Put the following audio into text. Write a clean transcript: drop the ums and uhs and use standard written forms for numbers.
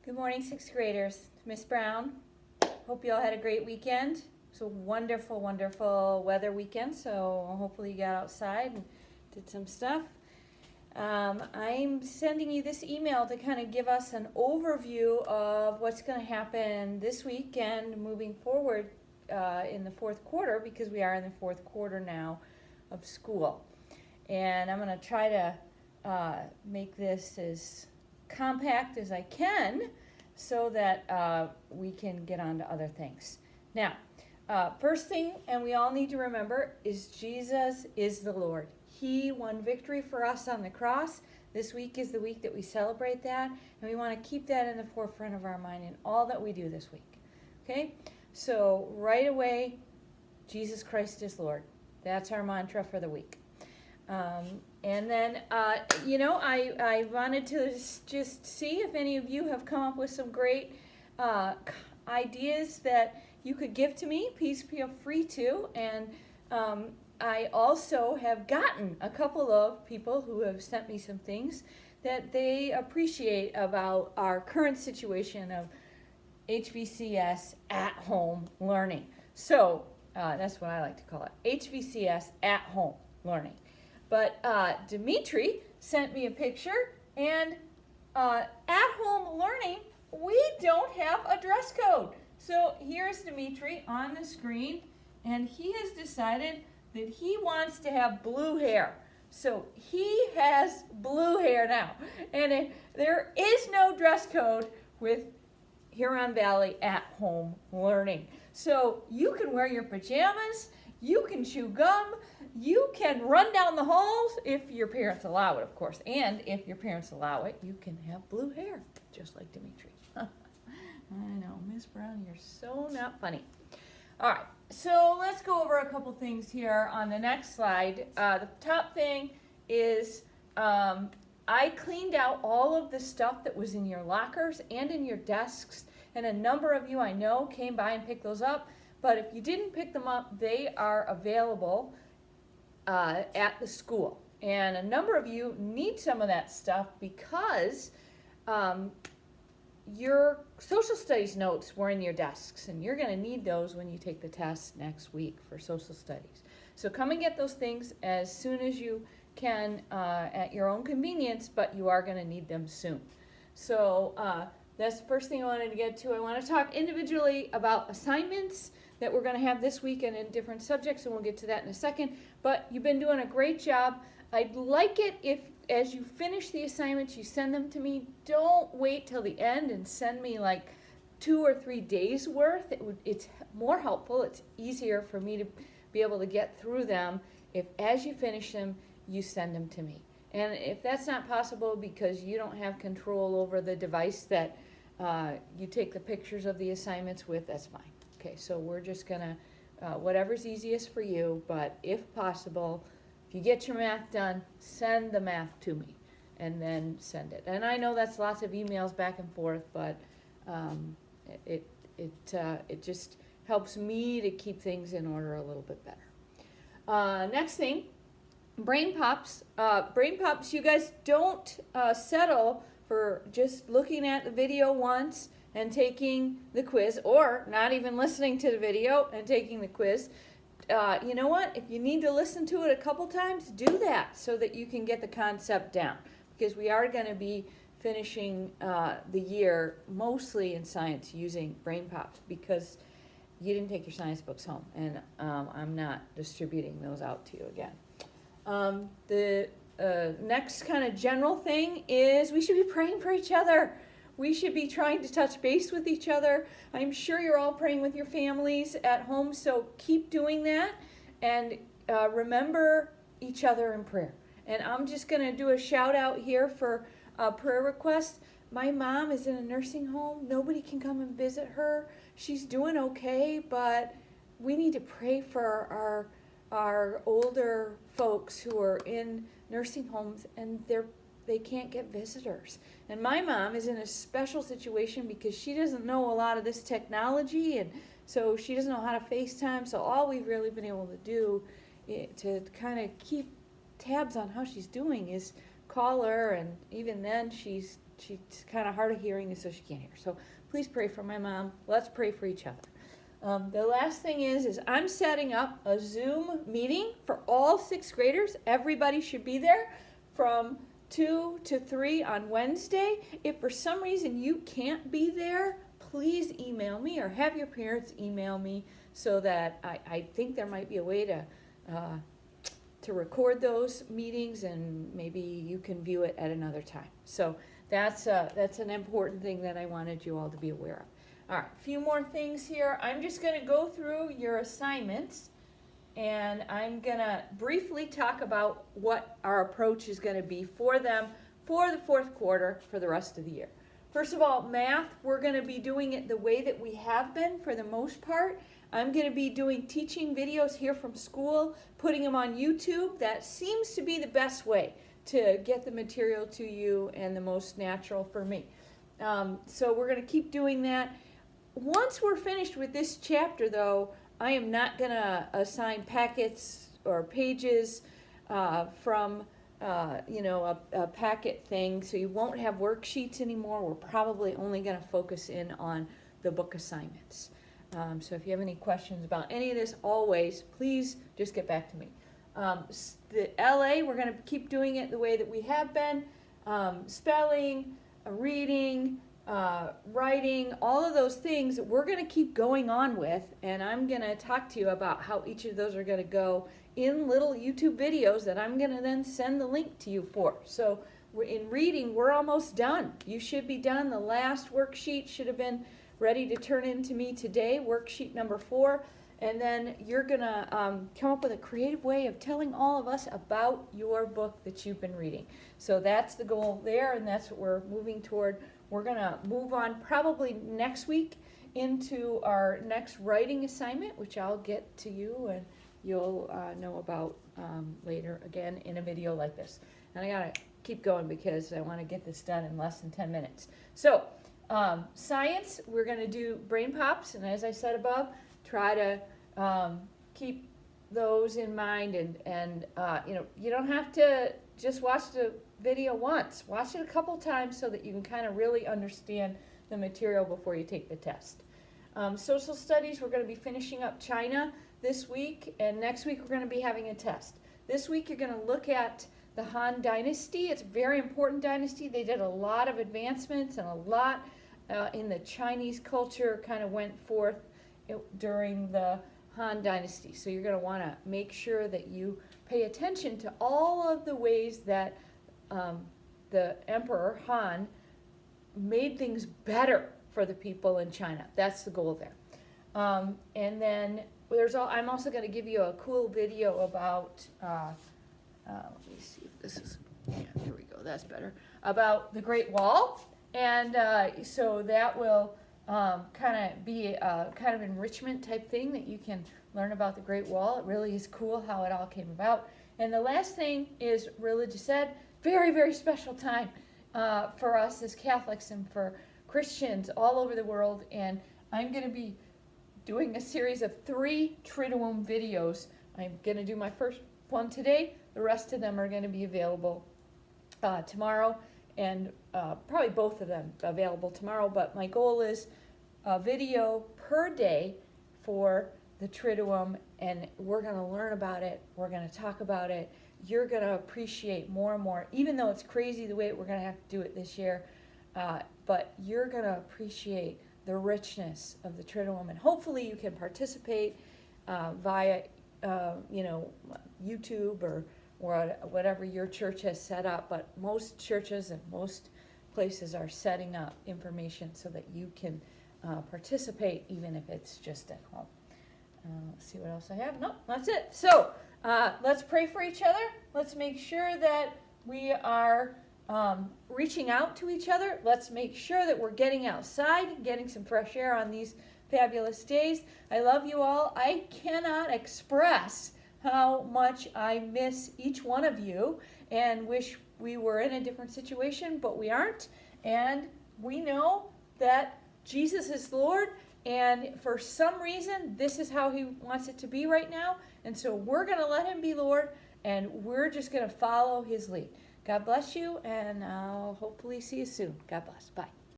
Good morning, sixth graders. Miss Brown. Hope you all had a great weekend. It was a wonderful, wonderful weather weekend, so hopefully you got outside and did some stuff. I'm sending you this email to kind of give us an overview of what's going to happen this weekend moving forward in the fourth quarter, because we are in the fourth quarter now of school. And I'm going to try to make this as compact as I can so that we can get on to other things. Now, first thing, and we all need to remember, is Jesus is the Lord. He won victory for us on the cross. This week is the week that we celebrate that, and we want to keep that in the forefront of our mind in all that we do this week. Okay? So right away, Jesus Christ is Lord. That's our mantra for the week. And then, I wanted to just see if any of you have come up with some great ideas that you could give to me. Please feel free to. And I also have gotten a couple of people who have sent me some things that they appreciate about our current situation of HVCS at home learning. So that's what I like to call it, HVCS at home learning. But Dimitri sent me a picture, and at home learning, we don't have a dress code. So here's Dimitri on the screen, and he has decided that he wants to have blue hair. So he has blue hair now. And there is no dress code with Huron Valley at home learning. So you can wear your pajamas, you can chew gum, you can run down the halls if your parents allow it, of course. And if your parents allow it, you can have blue hair, just like Dimitri. I know, Miss Brown, you're so not funny. All right, so let's go over a couple things here on the next slide. The top thing is I cleaned out all of the stuff that was in your lockers and in your desks, and a number of you I know came by and picked those up. But if you didn't pick them up, they are available at the school. And a number of you need some of that stuff because your social studies notes were in your desks, and you're going to need those when you take the test next week for social studies. So come and get those things as soon as you can at your own convenience, but you are going to need them soon. So that's the first thing I wanted to get to. I want to talk individually about assignments that we're going to have this week and in different subjects, and we'll get to that in a second. But you've been doing a great job. I'd like it if, as you finish the assignments, you send them to me. Don't wait till the end and send me like 2 or 3 days worth. It's more helpful. It's easier for me to be able to get through them if, as you finish them, you send them to me. And if that's not possible because you don't have control over the device that you take the pictures of the assignments with, that's fine. Okay, so we're just gonna, whatever's easiest for you, but if possible, if you get your math done, send the math to me and then send it. And I know that's lots of emails back and forth, but it just helps me to keep things in order a little bit better. Next thing, Brain Pops. Brain Pops, you guys don't settle for just looking at the video once and taking the quiz, or not even listening to the video and taking the quiz. You know what? If you need to listen to it a couple times, do that so that you can get the concept down. Because we are going to be finishing the year mostly in science using Brain Pops, because you didn't take your science books home, and I'm not distributing those out to you again. The next kind of general thing is we should be praying for each other. We should be trying to touch base with each other. I'm sure you're all praying with your families at home, so keep doing that. And remember each other in prayer. And I'm just going to do a shout out here for a prayer request. My mom is in a nursing home. Nobody can come and visit her. She's doing okay, but we need to pray for our older folks who are in nursing homes, and they can't get visitors. And my mom is in a special situation because she doesn't know a lot of this technology, and so she doesn't know how to FaceTime. So all we've really been able to do to kind of keep tabs on how she's doing is call her, and even then she's she's kind of hard of hearing, so she can't hear. So please pray for my mom. Let's pray for each other. The last thing is I'm setting up a Zoom meeting for all 6th graders. Everybody should be there from 2 to 3 on Wednesday. If for some reason you can't be there, please email me or have your parents email me so that I think there might be a way to record those meetings, and maybe you can view it at another time. So that's an important thing that I wanted you all to be aware of. All right, a few more things here. I'm just going to go through your assignments, and I'm going to briefly talk about what our approach is going to be for them for the 4th quarter for the rest of the year. First of all, math, we're going to be doing it the way that we have been for the most part. I'm going to be doing teaching videos here from school, putting them on YouTube. That seems to be the best way to get the material to you and the most natural for me. So we're going to keep doing that. Once we're finished with this chapter, though, I am not going to assign packets or pages from a packet thing, so you won't have worksheets anymore. We're probably only going to focus in on the book assignments. So if you have any questions about any of this, always, please just get back to me. The LA, we're going to keep doing it the way that we have been. Spelling, reading, writing, all of those things we're going to keep going on with, and I'm going to talk to you about how each of those are going to go in little YouTube videos that I'm going to then send the link to you for. So in reading, we're almost done. You should be done. The last worksheet should have been ready to turn in to me today, worksheet number 4, and then you're going to come up with a creative way of telling all of us about your book that you've been reading. So that's the goal there, and that's what we're moving toward. We're going to move on probably next week into our next writing assignment, which I'll get to you and you'll know about later, again, in a video like this. And I got to keep going because I want to get this done in less than 10 minutes. So science, we're going to do brain pops, and as I said above, try to keep those in mind, and you don't have to just watch the video once. Watch it a couple times so that you can kind of really understand the material before you take the test. Social studies, we're going to be finishing up China this week, and next week we're going to be having a test. This week you're going to look at the Han Dynasty. It's a very important dynasty. They did a lot of advancements, and a lot in the Chinese culture kind of went forth during the Han Dynasty. So you're going to want to make sure that you pay attention to all of the ways that the Emperor Han made things better for the people in China. That's the goal there. And then I'm also going to give you a cool video about, let me see if this is, yeah, here we go, that's better, about the Great Wall. And so that will kind of be a kind of enrichment type thing that you can learn about the Great Wall. It really is cool how it all came about. And the last thing is Religious Ed. Very, very special time for us as Catholics and for Christians all over the world. And I'm going to be doing a series of 3 Triduum videos. I'm going to do my first one today. The rest of them are going to be available tomorrow, and probably both of them available tomorrow. But my goal is a video per day for the Triduum, and we're going to learn about it. We're going to talk about it. You're going to appreciate more and more, even though it's crazy the way we're going to have to do it this year, but you're going to appreciate the richness of the Triduum, and hopefully you can participate via YouTube or whatever your church has set up. But most churches and most places are setting up information so that you can participate, even if it's just at home. Let's see what else I have. No, that's it. So let's pray for each other. Let's make sure that we are reaching out to each other. Let's make sure that we're getting outside, getting some fresh air on these fabulous days. I love you all. I cannot express how much I miss each one of you and wish we were in a different situation, but we aren't. And we know that Jesus is Lord, and for some reason, this is how he wants it to be right now. And so we're going to let him be Lord, and we're just going to follow his lead. God bless you, and I'll hopefully see you soon. God bless. Bye.